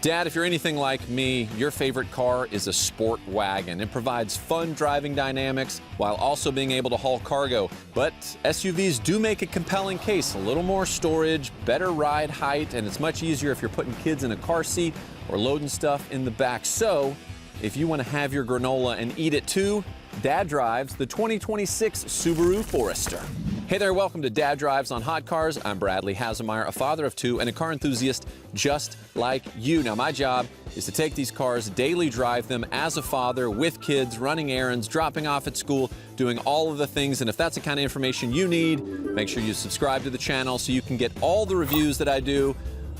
Dad, if you're anything like me, your favorite car is a sport wagon. It provides fun driving dynamics while also being able to haul cargo. But SUVs do make a compelling case. A little more storage, better ride height, and it's much easier if you're putting kids in a car seat or loading stuff in the back. So, if you want to have your granola and eat it too, Dad drives the 2026 Subaru Forester. Hey there, welcome to Dad Drives on Hot Cars. I'm Bradley Hasemeyer, a father of two and a car enthusiast just like you. Now, my job is to take these cars, daily drive them as a father with kids, running errands, dropping off at school, doing all of the things. And if that's the kind of information you need, make sure you subscribe to the channel so you can get all the reviews that I do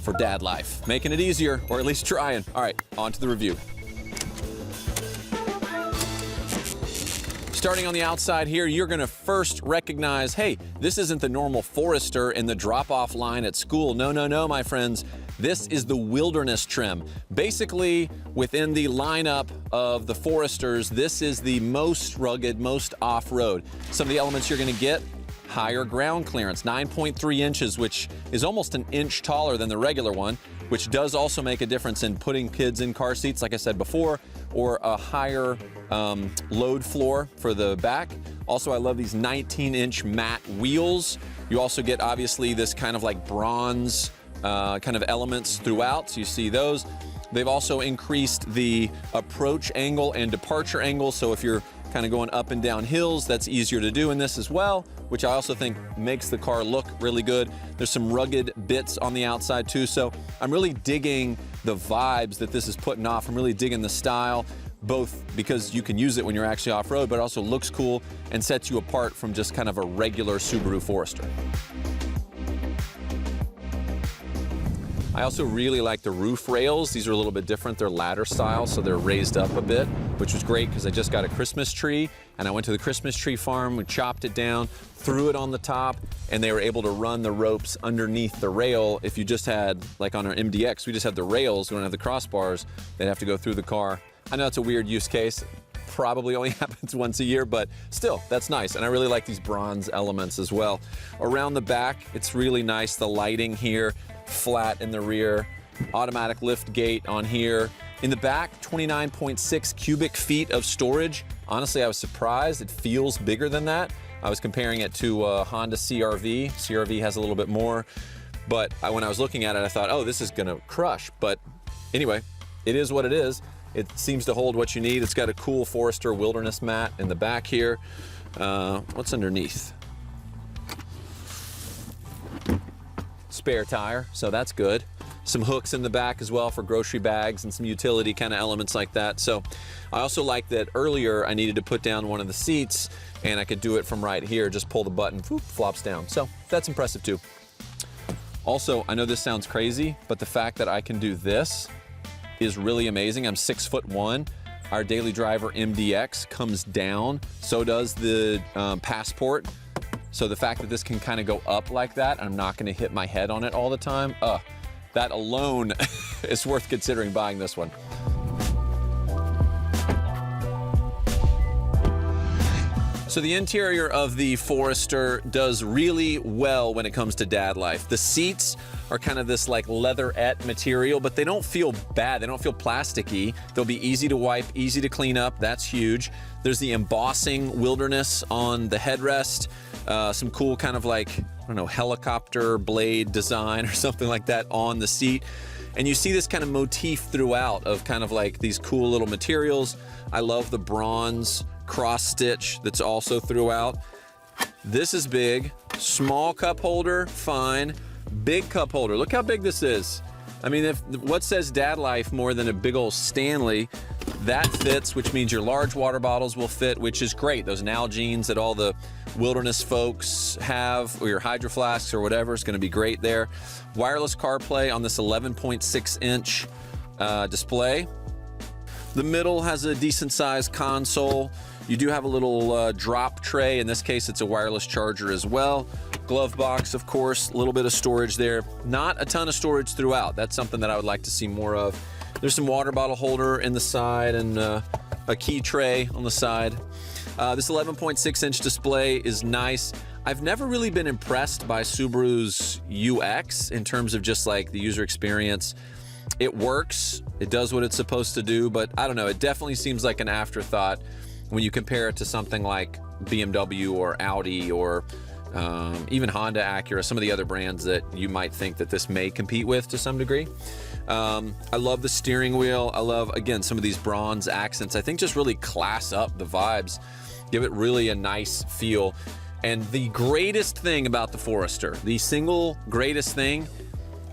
for dad life. Making it easier, or at least trying. All right, on to the review. Starting on the outside here, you're gonna first recognize, hey, this isn't the normal Forester in the drop-off line at school. No, my friends. This is the Wilderness trim. Basically, within the lineup of the Foresters, this is the most rugged, most off-road. Some of the elements you're gonna get: higher ground clearance, 9.3 inches, which is almost an inch taller than the regular one, which does also make a difference in putting kids in car seats, like I said before, or a higher load floor for the back. Also, I love these 19-inch matte wheels. You also get, obviously, this kind of like bronze kind of elements throughout, so you see those. They've also increased the approach angle and departure angle, so if you're kind of going up and down hills, that's easier to do in this as well, which I also think makes the car look really good. There's some rugged bits on the outside too, so I'm really digging the vibes that this is putting off. I'm really digging the style, both because you can use it when you're actually off-road, but it also looks cool and sets you apart from just kind of a regular Subaru Forester. I also really like the roof rails. These are a little bit different. They're ladder style, so they're raised up a bit, which was great because I just got a Christmas tree and I went to the Christmas tree farm, we chopped it down, threw it on the top, and they were able to run the ropes underneath the rail. If you just had, like on our MDX, we just have the rails, we don't have the crossbars, they'd have to go through the car. I know it's a weird use case. Probably only happens once a year, but still, that's nice. And I really like these bronze elements as well. Around the back, it's really nice. The lighting here, flat in the rear, automatic lift gate on here. In the back, 29.6 cubic feet of storage. Honestly, I was surprised. It feels bigger than that. I was comparing it to Honda CR-V. CR-V has a little bit more, but when I was looking at it, I thought, oh, this is gonna crush. But anyway, it is what it is. It seems to hold what you need. It's got a cool Forester Wilderness mat in the back here. What's underneath? Spare tire, so that's good. Some hooks in the back as well for grocery bags and some utility kind of elements like that. So I also like that earlier I needed to put down one of the seats and I could do it from right here. Just pull the button, whoop, flops down. So that's impressive too. Also, I know this sounds crazy, but the fact that I can do this is really amazing. I'm 6'1". Our daily driver MDX comes down, so does the Passport. So the fact that this can kind of go up like that, I'm not gonna hit my head on it all the time, that alone is worth considering buying this one. So the interior of the Forester does really well when it comes to dad life. The seats are kind of this like leatherette material, but they don't feel bad. They don't feel plasticky. They'll be easy to wipe, easy to clean up. That's huge. There's the embossing Wilderness on the headrest. Some cool kind of like, I don't know, helicopter blade design or something like that on the seat. And you see this kind of motif throughout of kind of like these cool little materials. I love the bronze cross stitch that's also throughout. This is big. Small cup holder, fine. Big cup holder. Look how big this is. I mean, if what says dad life more than a big old Stanley? That fits, which means your large water bottles will fit, which is great. Those Nalgene's that all the Wilderness folks have, or your Hydro Flasks or whatever, is going to be great there. Wireless CarPlay on this 11.6-inch display. The middle has a decent sized console. You do have a little drop tray. In this case, it's a wireless charger as well. Glove box, of course, a little bit of storage there. Not a ton of storage throughout. That's something that I would like to see more of. There's some water bottle holder in the side and a key tray on the side. This 11.6-inch display is nice. I've never really been impressed by Subaru's UX in terms of just like the user experience. It works, it does what it's supposed to do, but I don't know, it definitely seems like an afterthought when you compare it to something like BMW or Audi or even Honda, Acura, some of the other brands that you might think that this may compete with to some degree. I love the steering wheel. I love, again, some of these bronze accents. I think just really class up the vibes, give it really a nice feel. And the greatest thing about the Forester, the single greatest thing,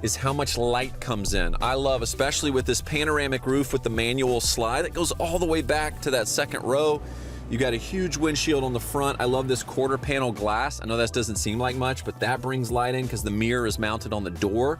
is how much light comes in. I love, especially with this panoramic roof with the manual slide that goes all the way back to that second row. You got a huge windshield on the front. I love this quarter panel glass. I know that doesn't seem like much, but that brings light in because the mirror is mounted on the door.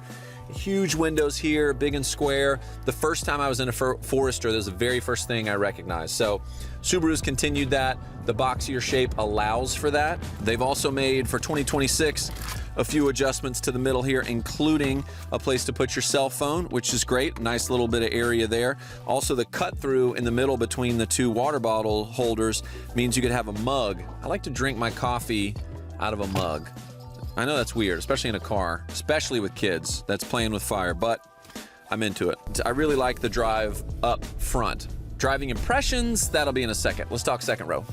Huge windows here, big and square. The first time I was in a Forester, that was the very first thing I recognized. So Subaru's continued that. The boxier shape allows for that. They've also made, for 2026, a few adjustments to the middle here, including a place to put your cell phone, which is great. Nice little bit of area there. Also, the cut through in the middle between the two water bottle holders means you could have a mug. I like to drink my coffee out of a mug. I know that's weird, especially in a car, especially with kids. That's playing with fire, but I'm into it. I really like the drive up front. Driving impressions, that'll be in a second. Let's talk second row.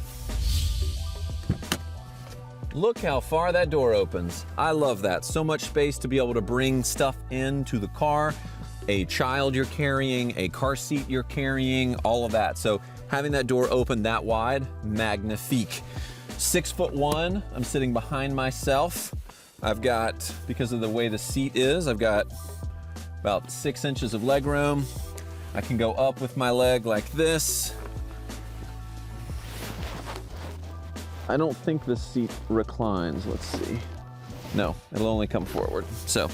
Look how far that door opens. I love that. So much space to be able to bring stuff into the car, a child you're carrying, a car seat you're carrying, all of that. So having that door open that wide, magnifique. 6'1", I'm sitting behind myself. I've got, because of the way the seat is, I've got about 6 inches of leg room. I can go up with my leg like this. I don't think this seat reclines. Let's see. No, it'll only come forward. So,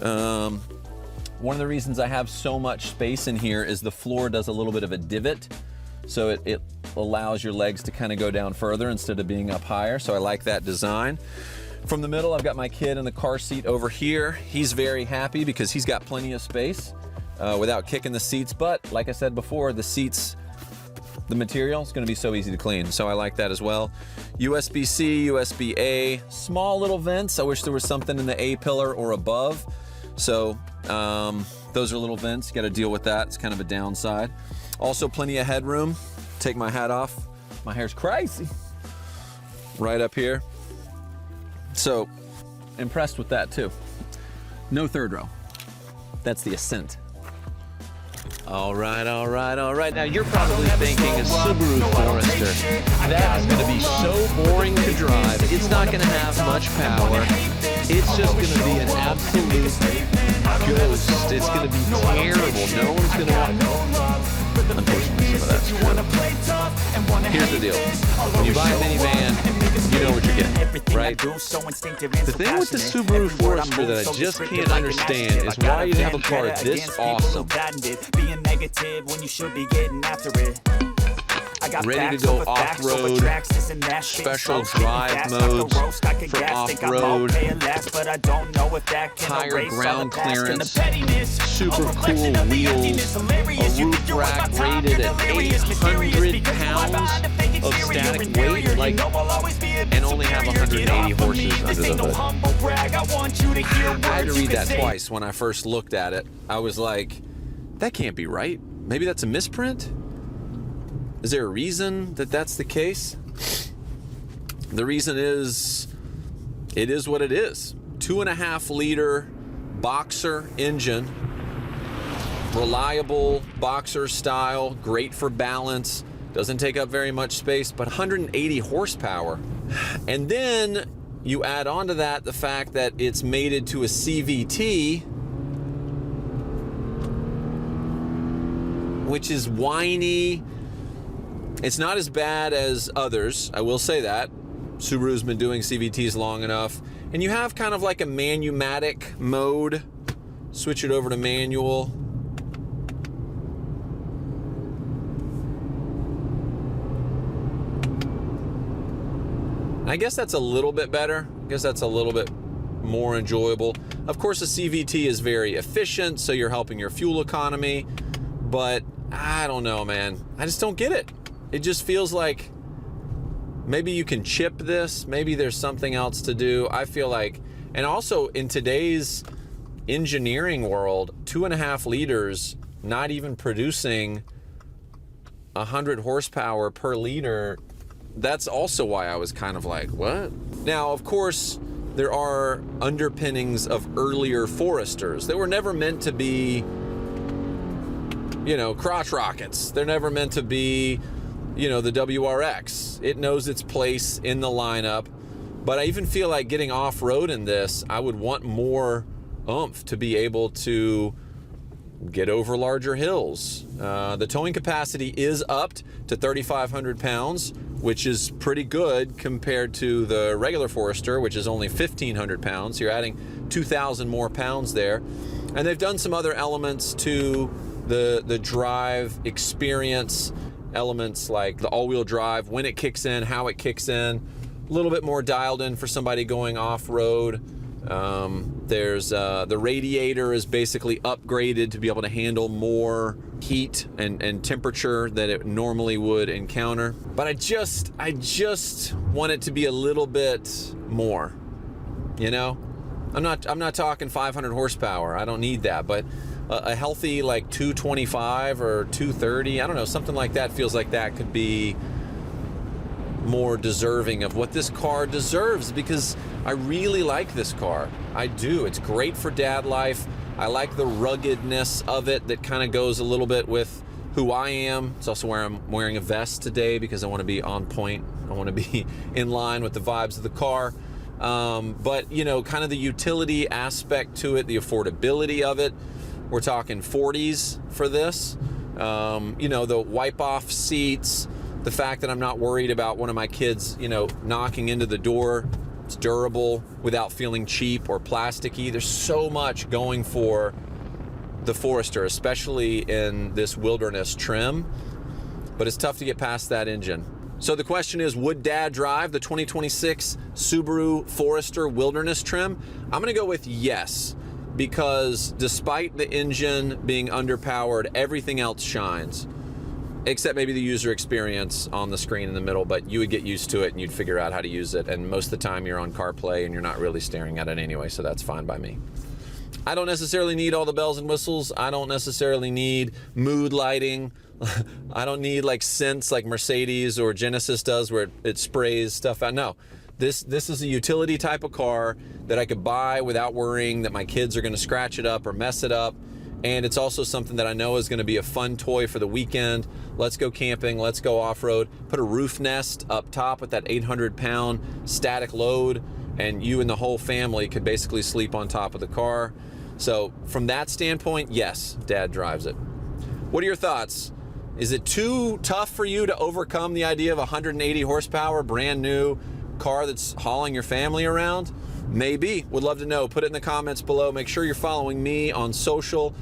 one of the reasons I have so much space in here is the floor does a little bit of a divot. So it allows your legs to kind of go down further instead of being up higher. So I like that design. From the middle, I've got my kid in the car seat over here. He's very happy because he's got plenty of space without kicking the seats. But like I said before, the seats, the material is going to be so easy to clean, so I like that as well. USB-C, USB-A, small little vents. I wish there was something in the A pillar or above. So those are little vents. You got to deal with that. It's kind of a downside. Also, plenty of headroom. Take my hat off. My hair's crazy. Right up here. So impressed with that too. No third row. That's the Ascent. All right. Now you're probably thinking a Subaru Forester. That's going to be so boring to drive. It's not going to have much power. It's just going to be an absolute ghost. It's going to be terrible. No one's going to want. Unfortunately, some of that's true. Here's the deal. When you buy a minivan, you know what you're getting, right? The thing with the Subaru Forester that I just can't understand is why you have a car this awesome, ready to go off-road, special drive modes for off-road, higher ground clearance, super cool wheels, a roof rack rated at 800 pounds of static weight, and only have 180 horses under the hood. I had to read that twice when I first looked at it. I was like, that can't be right. Maybe that's a misprint? Is there a reason that that's the case? The reason is, it is what it is. 2.5 liter boxer engine, reliable boxer style, great for balance, doesn't take up very much space, but 180 horsepower. And then you add on to that the fact that it's mated to a CVT, which is whiny. It's not as bad as others, I will say that. Subaru's been doing CVTs long enough. And you have kind of like a manumatic mode. Switch it over to manual. I guess that's a little bit better. I guess that's a little bit more enjoyable. Of course, a CVT is very efficient, so you're helping your fuel economy. But I don't know, man. I just don't get it. It just feels like maybe you can chip this. Maybe there's something else to do. I feel like, and also in today's engineering world, 2.5 liters, not even producing 100 horsepower per liter. That's also why I was kind of like, what? Now, of course, there are underpinnings of earlier Foresters. They were never meant to be, you know, crotch rockets. They're never meant to be, you know, the WRX. It knows its place in the lineup. But I even feel like getting off-road in this, I would want more oomph to be able to get over larger hills. The towing capacity is upped to 3,500 pounds, which is pretty good compared to the regular Forester, which is only 1,500 pounds. You're adding 2,000 more pounds there. And they've done some other elements to the drive experience, elements like the all-wheel drive, when it kicks in, how it kicks in, a little bit more dialed in for somebody going off-road. There's the radiator is basically upgraded to be able to handle more heat and temperature that it normally would encounter. But I just want it to be a little bit more, you know? I'm not talking 500 horsepower. I don't need that, but a healthy like 225 or 230, I don't know, something like that feels like that could be more deserving of what this car deserves, because I really like this car. I do. It's great for dad life. I like the ruggedness of it that kind of goes a little bit with who I am. It's also where I'm wearing a vest today because I want to be on point. I want to be in line with the vibes of the car. But, you know, kind of the utility aspect to it, the affordability of it. We're talking 40s for this. You know, the wipe-off seats, the fact that I'm not worried about one of my kids, you know, knocking into the door. It's durable without feeling cheap or plasticky. There's so much going for the Forester, especially in this wilderness trim, but it's tough to get past that engine. So the question is, would Dad drive the 2026 Subaru Forester Wilderness trim? I'm gonna go with yes, because despite the engine being underpowered, everything else shines. Except maybe the user experience on the screen in the middle, but you would get used to it and you'd figure out how to use it. And most of the time you're on CarPlay and you're not really staring at it anyway, so that's fine by me. I don't necessarily need all the bells and whistles. I don't necessarily need mood lighting. I don't need like scents like Mercedes or Genesis does where it sprays stuff out. No, this is a utility type of car that I could buy without worrying that my kids are gonna scratch it up or mess it up. And it's also something that I know is gonna be a fun toy for the weekend. Let's go camping, let's go off-road. Put a roof nest up top with that 800-pound static load, and you and the whole family could basically sleep on top of the car. So from that standpoint, yes, Dad drives it. What are your thoughts? Is it too tough for you to overcome the idea of a 180 horsepower, brand new car that's hauling your family around? Maybe. Would love to know. Put it in the comments below. Make sure you're following me on social.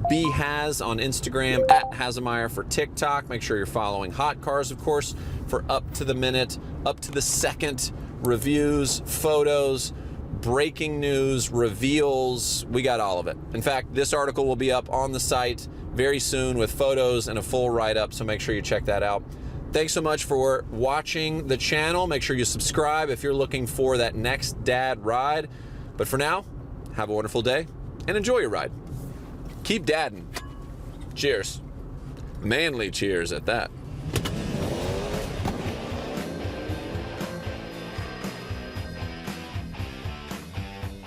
BHaz on Instagram, @Hazemeyer for TikTok. Make sure you're following Hot Cars, of course, for up-to-the-minute, up-to-the-second reviews, photos, breaking news, reveals. We got all of it. In fact, this article will be up on the site very soon with photos and a full write-up, so make sure you check that out. Thanks so much for watching the channel. Make sure you subscribe if you're looking for that next dad ride. But for now, have a wonderful day and enjoy your ride. Keep dadding. Cheers. Manly cheers at that.